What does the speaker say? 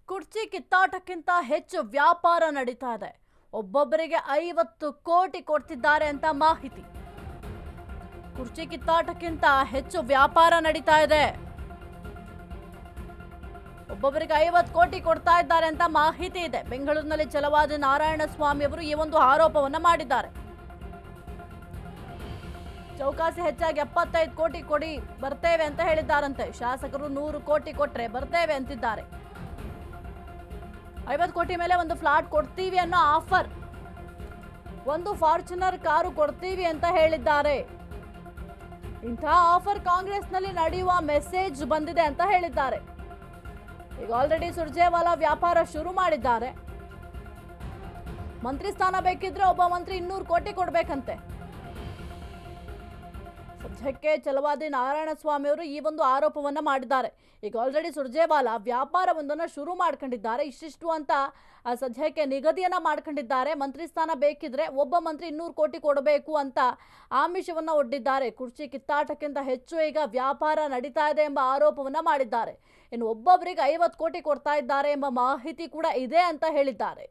ಕುರ್ಚಿ ಕಿತ್ತಾಟಕ್ಕಿಂತ ಹೆಚ್ಚು ವ್ಯಾಪಾರ ನಡೀತಾ ಇದೆ. ಒಬ್ಬೊಬ್ಬರಿಗೆ 50 ಕೋಟಿ ಕೊಡ್ತಿದ್ದಾರೆ ಅಂತ ಮಾಹಿತಿ. ಕುರ್ಚಿ ಕಿತ್ತಾಟಕ್ಕಿಂತ ಹೆಚ್ಚು ವ್ಯಾಪಾರ ನಡೀತಾ ಇದೆ. ಒಬ್ಬೊಬ್ಬರಿಗೆ 50 ಕೋಟಿ ಕೊಡ್ತಾ ಇದ್ದಾರೆ ಅಂತ ಮಾಹಿತಿ ಇದೆ. ಬೆಂಗಳೂರಿನಲ್ಲಿ ಛಲವಾದಿ ನಾರಾಯಣಸ್ವಾಮಿ ಅವರು ಈ ಒಂದು ಆರೋಪವನ್ನ ಮಾಡಿದ್ದಾರೆ. ಚೌಕಾಸಿ ಹೆಚ್ಚಾಗಿ 75 ಕೋಟಿ ಕೊಡಿ ಬರ್ತೇವೆ ಅಂತ ಹೇಳಿದ್ದಾರಂತೆ. ಶಾಸಕರು 100 ಕೋಟಿ ಕೊಟ್ರೆ ಬರ್ತೇವೆ ಅಂತಿದ್ದಾರೆ. 50 ಕೋಟಿ ಮೇಲೆ ಒಂದು ಫ್ಲಾಟ್ ಕೊಡ್ತೀವಿ ಅನ್ನೋ ಆಫರ್, ಒಂದು ಫಾರ್ಚುನರ್ ಕಾರು ಕೊಡ್ತೀವಿ ಅಂತ ಹೇಳಿದ್ದಾರೆ. ಇಂತಹ ಆಫರ್ ಕಾಂಗ್ರೆಸ್ನಲ್ಲಿ ನಡೆಯುವ ಮೆಸೇಜ್ ಬಂದಿದೆ ಅಂತ ಹೇಳಿದ್ದಾರೆ. ಈಗ ಆಲ್ರೆಡಿ ಸುರ್ಜೇವಾಲಾ ವ್ಯಾಪಾರ ಶುರು ಮಾಡಿದ್ದಾರೆ. ಮಂತ್ರಿ ಸ್ಥಾನ ಬೇಕಿದ್ರೆ ಒಬ್ಬ ಮಂತ್ರಿ 200 ಕೋಟಿ ಕೊಡ್ಬೇಕಂತೆ. ಸದ್ಯಕ್ಕೆ ಛಲವಾದಿ ನಾರಾಯಣಸ್ವಾಮಿ ಅವರು ಈ ಒಂದು ಆರೋಪವನ್ನ ಮಾಡಿದ್ದಾರೆ. ಈಗ ಆಲ್ರೆಡಿ ಸುರ್ಜೇವಾಲಾ ವ್ಯಾಪಾರವೊಂದನ್ನು ಶುರು ಮಾಡ್ಕೊಂಡಿದ್ದಾರೆ. ಇಷ್ಟಿಷ್ಟು ಅಂತ ಸದ್ಯಕ್ಕೆ ನಿಗದಿಯನ್ನ ಮಾಡ್ಕೊಂಡಿದ್ದಾರೆ. ಮಂತ್ರಿ ಸ್ಥಾನ ಬೇಕಿದ್ರೆ ಒಬ್ಬ ಮಂತ್ರಿ 200 ಕೋಟಿ ಕೊಡಬೇಕು ಅಂತ ಆಮಿಷವನ್ನ ಒಡ್ಡಿದ್ದಾರೆ. ಕುರ್ಚಿ ಕಿತ್ತಾಟಕ್ಕಿಂತ ಹೆಚ್ಚು ಈಗ ವ್ಯಾಪಾರ ನಡೀತಾ ಇದೆ ಎಂಬ ಆರೋಪವನ್ನ ಮಾಡಿದ್ದಾರೆ. ಇನ್ನು ಒಬ್ಬೊಬ್ಬರಿಗೆ 50 ಕೋಟಿ ಕೊಡ್ತಾ ಇದ್ದಾರೆ ಎಂಬ ಮಾಹಿತಿ ಕೂಡ ಇದೆ ಅಂತ ಹೇಳಿದ್ದಾರೆ.